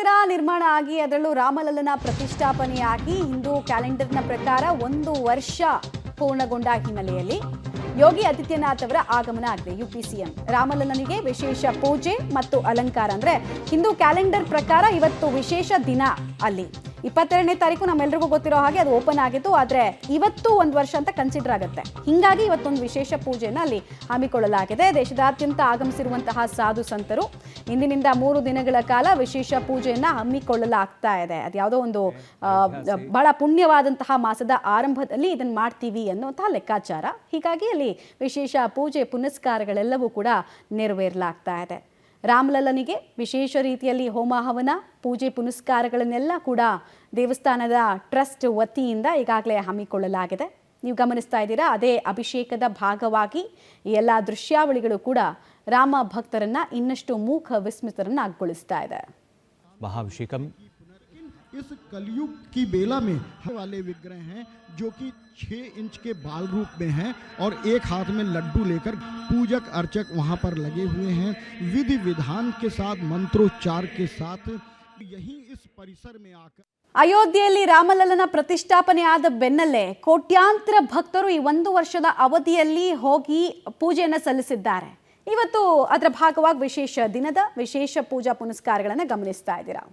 ಮಂದಿರ ನಿರ್ಮಾಣ ಆಗಿ ಅದರಲ್ಲೂ ರಾಮಲಲ್ಲನ ಪ್ರತಿಷ್ಠಾಪನೆಯಾಗಿ ಹಿಂದೂ ಕ್ಯಾಲೆಂಡರ್ನ ಪ್ರಕಾರ 1 ವರ್ಷ ಪೂರ್ಣಗೊಂಡ ಹಿನ್ನೆಲೆಯಲ್ಲಿ ಯೋಗಿ ಆದಿತ್ಯನಾಥ್ ಅವರ ಆಗಮನ ಆಗಿದೆ. ಯುಪಿ ಸಿಎಂ ರಾಮಲಲ್ಲನಿಗೆ ವಿಶೇಷ ಪೂಜೆ ಮತ್ತು ಅಲಂಕಾರ. ಅಂದ್ರೆ ಹಿಂದೂ ಕ್ಯಾಲೆಂಡರ್ ಪ್ರಕಾರ ಇವತ್ತು ವಿಶೇಷ ದಿನ. ಅಲ್ಲಿ 22ನೇ ತಾರೀಕು ನಮ್ಮೆಲ್ಲರಿಗೂ ಗೊತ್ತಿರೋ ಹಾಗೆ ಅದು ಓಪನ್ ಆಗಿತ್ತು. ಆದರೆ ಇವತ್ತು 1 ವರ್ಷ ಅಂತ ಕನ್ಸಿಡರ್ ಆಗುತ್ತೆ. ಹೀಗಾಗಿ ಇವತ್ತೊಂದು ವಿಶೇಷ ಪೂಜೆಯನ್ನು ಅಲ್ಲಿ ಹಮ್ಮಿಕೊಳ್ಳಲಾಗಿದೆ. ದೇಶದಾದ್ಯಂತ ಆಗಮಿಸಿರುವಂತಹ ಸಾಧು ಸಂತರು ಇಂದಿನಿಂದ 3 ದಿನಗಳ ಕಾಲ ವಿಶೇಷ ಪೂಜೆಯನ್ನು ಹಮ್ಮಿಕೊಳ್ಳಲಾಗ್ತಾ ಇದೆ. ಅದು ಯಾವುದೋ ಒಂದು ಬಹಳ ಪುಣ್ಯವಾದಂತಹ ಮಾಸದ ಆರಂಭದಲ್ಲಿ ಇದನ್ನು ಮಾಡ್ತೀವಿ ಅನ್ನುವಂತಹ ಲೆಕ್ಕಾಚಾರ. ಹೀಗಾಗಿ ಅಲ್ಲಿ ವಿಶೇಷ ಪೂಜೆ ಪುನಸ್ಕಾರಗಳೆಲ್ಲವೂ ಕೂಡ ನೆರವೇರಲಾಗ್ತಾ ಇದೆ. ರಾಮಲಲ್ಲನಿಗೆ ವಿಶೇಷ ರೀತಿಯಲ್ಲಿ ಹೋಮ ಹವನ ಪೂಜೆ ಪುನಸ್ಕಾರಗಳನ್ನೆಲ್ಲ ಕೂಡ ದೇವಸ್ಥಾನದ ಟ್ರಸ್ಟ್ ವತಿಯಿಂದ ಈಗಾಗಲೇ ಹಮ್ಮಿಕೊಳ್ಳಲಾಗಿದೆ. ನೀವು ಗಮನಿಸ್ತಾ ಇದ್ದೀರಾ, ಅದೇ ಅಭಿಷೇಕದ ಭಾಗವಾಗಿ ಈ ಎಲ್ಲ ದೃಶ್ಯಾವಳಿಗಳು ಕೂಡ ರಾಮ ಭಕ್ತರನ್ನ ಇನ್ನಷ್ಟು ಮೂಕ ವಿಸ್ಮಿತರನ್ನಾಗೊಳಿಸ್ತಾ ಇದೆ. महाभिषेकम इस कलयुग की बेला में वाले विग्रह हैं जो कि 6 इंच के बाल रूप में हैं और एक हाथ में लड्डू लेकर पूजक अर्चक वहां पर लगे हुए हैं। विधि विधान के साथ मंत्रोच्चार के साथ यही इस परिसर में आकर ಅಯೋಧ್ಯೆಯಲ್ಲಿ ರಾಮಲಲ್ಲನ ಪ್ರತಿಷ್ಠಾಪನೆ ಆದ ಬೆನ್ನಲ್ಲೇ ಕೋಟ್ಯಾಂತರ ಭಕ್ತರು ಈ 1 ವರ್ಷದ ಅವಧಿಯಲ್ಲಿ ಹೋಗಿ ಪೂಜೆಯನ್ನು ಸಲ್ಲಿಸಿದ್ದಾರೆ. ಇವತ್ತು ಅದರ ಭಾಗವಾಗಿ ವಿಶೇಷ ದಿನದ ವಿಶೇಷ ಪೂಜಾ ಪುನಸ್ಕಾರಗಳನ್ನು ಗಮನಿಸ್ತಾ ಇದ್ದೀರಾ.